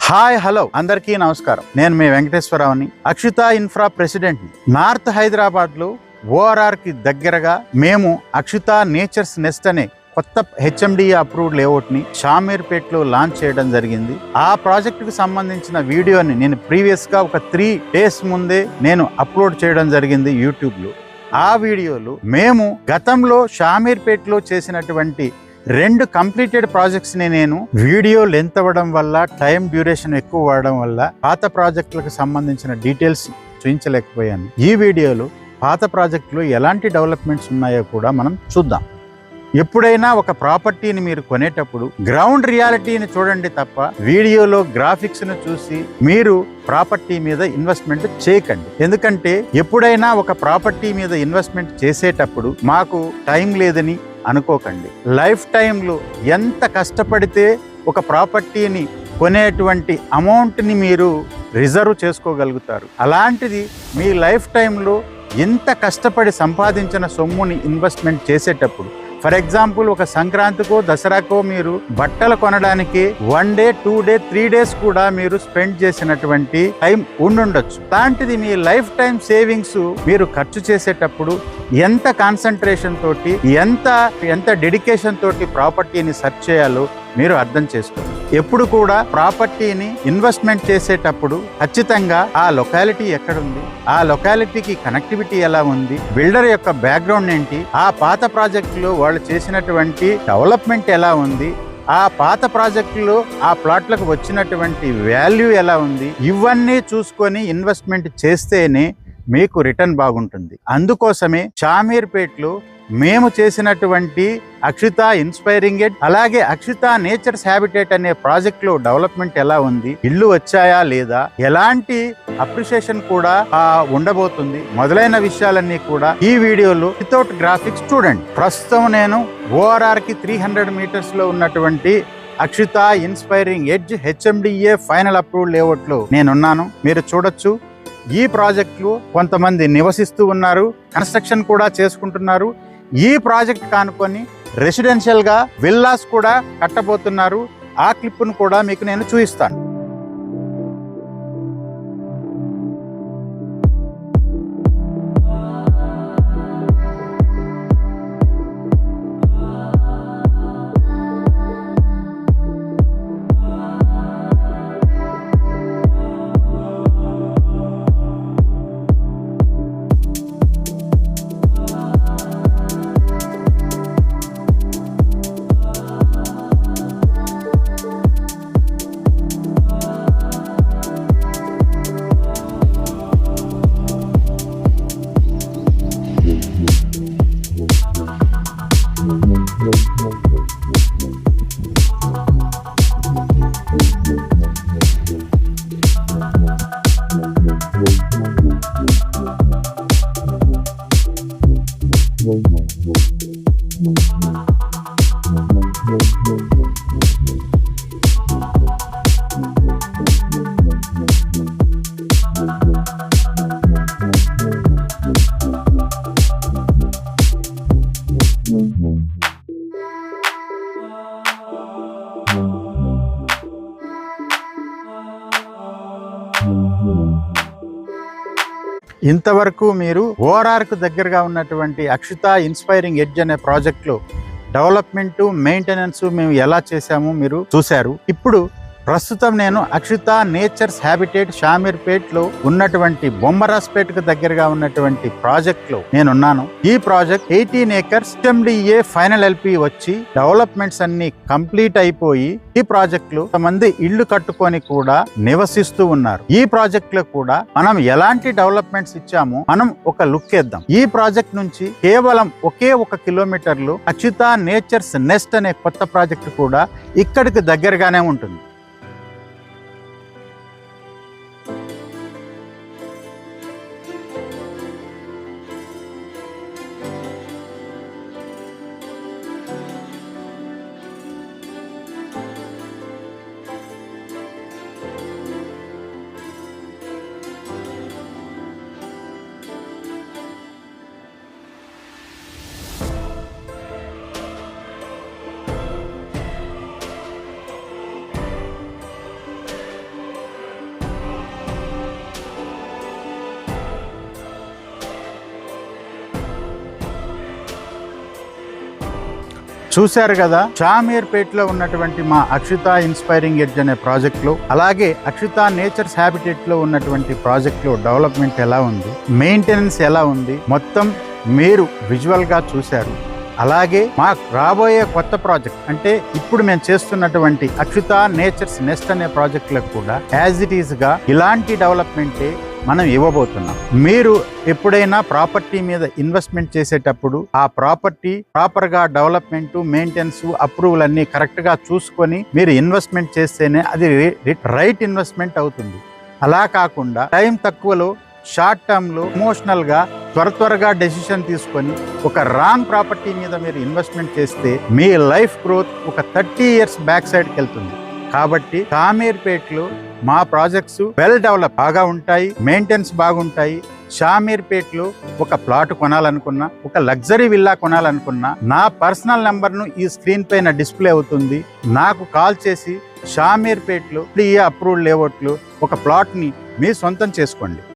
Hi hello అందరికీ నమస్కారం. నేను మీ వెంకటేశ్వరరావుని, అక్షిత ఇన్ఫ్రా ప్రెసిడెంట్ని. నార్త్ హైదరాబాద్లో ఓఆర్ఆర్ కి దగ్గరగా మేము అక్షిత నేచర్స్ నెస్ట్ అనే కొత్త హెచ్ఎండిఏ అప్రూవ్డ్ లేఅవుట్ని షామీర్పేట్లో లాంచ్ చేయడం జరిగింది. ఆ ప్రాజెక్టుకు సంబంధించిన వీడియోని నేను ప్రీవియస్గా ఒక 3 days ముందే నేను అప్లోడ్ చేయడం జరిగింది యూట్యూబ్లో. ఆ వీడియోలో మేము గతంలో షామీర్పేట్లో చేసినటువంటి 2 కంప్లీటెడ్ ప్రాజెక్ట్స్ ని నేను వీడియో లెంత్ అవ్వడం వల్ల, టైం డ్యూరేషన్ ఎక్కువ వాడడం వల్ల పాత ప్రాజెక్టులకు సంబంధించిన డీటెయిల్స్ చూపించలేకపోయాను. ఈ వీడియోలో పాత ప్రాజెక్టులో ఎలాంటి డెవలప్మెంట్స్ ఉన్నాయో కూడా మనం చూద్దాం. ఎప్పుడైనా ఒక ప్రాపర్టీని మీరు కొనేటప్పుడు గ్రౌండ్ రియాలిటీని చూడండి తప్ప వీడియోలో గ్రాఫిక్స్ ను చూసి మీరు ప్రాపర్టీ మీద ఇన్వెస్ట్మెంట్ చేయకండి. ఎందుకంటే ఎప్పుడైనా ఒక ప్రాపర్టీ మీద ఇన్వెస్ట్మెంట్ చేసేటప్పుడు మాకు టైం లేదని అనుకోకండి. లైఫ్ టైంలో ఎంత కష్టపడితే ఒక ప్రాపర్టీని కొనేటువంటి అమౌంట్ని మీరు రిజర్వ్ చేసుకోగలుగుతారు. అలాంటిది మీ లైఫ్ టైంలో ఎంత కష్టపడి సంపాదించిన సొమ్ముని ఇన్వెస్ట్మెంట్ చేసేటప్పుడు, ఫర్ ఎగ్జాంపుల్ ఒక సంక్రాంతికో దసరాకో మీరు బట్టలు కొనడానికి 1 day 2 day 3 days కూడా మీరు స్పెండ్ చేసినటువంటి టైం ఉండుండొచ్చు. అలాంటిది మీ లైఫ్ టైం సేవింగ్స్ మీరు ఖర్చు చేసేటప్పుడు ఎంత కాన్సన్ట్రేషన్ తోటి, ఎంత డెడికేషన్ తోటి ప్రాపర్టీని సెర్చ్ చేయాలో మీరు అర్థం చేసుకోండి. ఎప్పుడు కూడా ప్రాపర్టీని ఇన్వెస్ట్మెంట్ చేసేటప్పుడు ఖచ్చితంగా ఆ లొకాలిటీ ఎక్కడుంది, ఆ లొకాలిటీకి కనెక్టివిటీ ఎలా ఉంది, బిల్డర్ యొక్క బ్యాక్గ్రౌండ్ ఏంటి, ఆ పాత ప్రాజెక్టులో వాళ్ళు చేసినటువంటి డెవలప్మెంట్ ఎలా ఉంది, ఆ పాత ప్రాజెక్టులో ఆ ప్లాట్లకు వచ్చినటువంటి వాల్యూ ఎలా ఉంది, ఇవన్నీ చూసుకొని ఇన్వెస్ట్మెంట్ చేస్తేనే మీకు రిటర్న్ బాగుంటుంది. అందుకోసమే షామీర్పేట్లో మేము చేసినటువంటి అక్షిత ఇన్స్పైరింగ్ ఎడ్, అలాగే అక్షిత నేచర్స్ హ్యాబిటేట్ అనే ప్రాజెక్ట్ లో డెవలప్మెంట్ ఎలా ఉంది, ఇల్లు వచ్చాయా లేదా, ఎలాంటి అప్రిషియేషన్ కూడా ఉండబోతుంది, మొదలైన విషయాలన్నీ కూడా ఈ వీడియోలో వితౌట్ గ్రాఫిక్స్ చూడండి. ప్రస్తుతం నేను ఓఆర్ఆర్ కి 300 meters లో ఉన్నటువంటి Akshita inspiring edge HMDA final approved layout లో నేనున్నాను. మీరు చూడొచ్చు, ఈ ప్రాజెక్ట్ లో కొంతమంది నివసిస్తూ ఉన్నారు, కన్స్ట్రక్షన్ కూడా చేసుకుంటున్నారు. ఈ ప్రాజెక్ట్ కానుకొని రెసిడెన్షియల్ గా విల్లాస్ కూడా కట్టబోతున్నారు. ఆ క్లిప్ను కూడా మీకు నేను చూపిస్తాను. ఇంతవరకు మీరు ఓఆర్ఆర్ కు దగ్గరగా ఉన్నటువంటి అక్షిత ఇన్స్పైరింగ్ ఎడ్జ్ అనే ప్రాజెక్ట్ లో డెవలప్మెంట్, మెయింటెనెన్స్ మేము ఎలా చేశామో మీరు చూశారు. ఇప్పుడు ప్రస్తుతం నేను అక్షిత నేచర్స్ హ్యాబిటేట్ షామీర్పేట్ లో ఉన్నటువంటి బొమ్మరాజ్పేట్ కు దగ్గరగా ఉన్నటువంటి ప్రాజెక్ట్ లో నేనున్నాను. ఈ project 18 acres HMDA final LP వచ్చి డెవలప్మెంట్స్ అన్ని కంప్లీట్ అయిపోయి ఈ ప్రాజెక్ట్ లో కొంతమంది ఇళ్లు కట్టుకొని కూడా నివసిస్తూ ఉన్నారు. ఈ ప్రాజెక్ట్ లో కూడా మనం ఎలాంటి డెవలప్మెంట్స్ ఇచ్చామో మనం ఒక లుక్ వేద్దాం. ఈ ప్రాజెక్ట్ నుంచి కేవలం ఒకే 1 kilometer అక్షిత నేచర్స్ నెస్ట్ అనే కొత్త ప్రాజెక్ట్ కూడా ఇక్కడికి దగ్గరగానే ఉంటుంది. చూశారు కదా, షామీర్పేట్ లో ఉన్నటువంటి మా అక్షిత ఇన్స్పైరింగ్ ఎడ్జ్ అనే ప్రాజెక్ట్ లో, అలాగే అక్షిత నేచర్స్ హ్యాబిటేట్ లో ఉన్నటువంటి ప్రాజెక్ట్ లో డెవలప్మెంట్ ఎలా ఉంది, మెయింటెనెన్స్ ఎలా ఉంది, మొత్తం మీరు విజువల్ గా చూశారు. అలాగే మాకు రాబోయే కొత్త ప్రాజెక్ట్ అంటే ఇప్పుడు మేము చేస్తున్నటువంటి అక్షిత నేచర్స్ నెస్ట్ అనే ప్రాజెక్టులకు కూడా యాజ్ ఇట్ ఈస్ గా ఇలాంటి డెవలప్మెంటే మనం ఇవ్వబోతున్నాం. మీరు ఎప్పుడైనా ప్రాపర్టీ మీద ఇన్వెస్ట్మెంట్ చేసేటప్పుడు ఆ ప్రాపర్టీ ప్రాపర్ గా డెవలప్మెంట్, మెయింటెనెన్స్, అప్రూవల్ అన్ని కరెక్ట్ గా చూసుకొని మీరు ఇన్వెస్ట్మెంట్ చేస్తేనే అది రైట్ ఇన్వెస్ట్మెంట్ అవుతుంది. అలా కాకుండా టైం తక్కువలో షార్ట్ టర్మ్ లో ఎమోషనల్ గా త్వరగా డెసిషన్ తీసుకొని ఒక రాంగ్ ప్రాపర్టీ మీద మీరు ఇన్వెస్ట్మెంట్ చేస్తే మీ లైఫ్ గ్రోత్ ఒక 30 years బ్యాక్ సైడ్కి వెళ్తుంది. కాబట్టి షామీర్పేట్లో మా ప్రాజెక్ట్స్ వెల్ డెవలప్ బాగా ఉంటాయి, మెయింటెనెన్స్ బాగుంటాయి. షామీర్పేట్లో ఒక ప్లాట్ కొనాలనుకున్నా, ఒక లగ్జరీ విల్లా కొనాలనుకున్నా నా పర్సనల్ నెంబర్ను ఈ స్క్రీన్ పైన డిస్ప్లే అవుతుంది. నాకు కాల్ చేసి షామీర్పేట్లో అప్రూవ్డ్ లేఅవుట్లు ఒక ప్లాట్ని మీ సొంతం చేసుకోండి.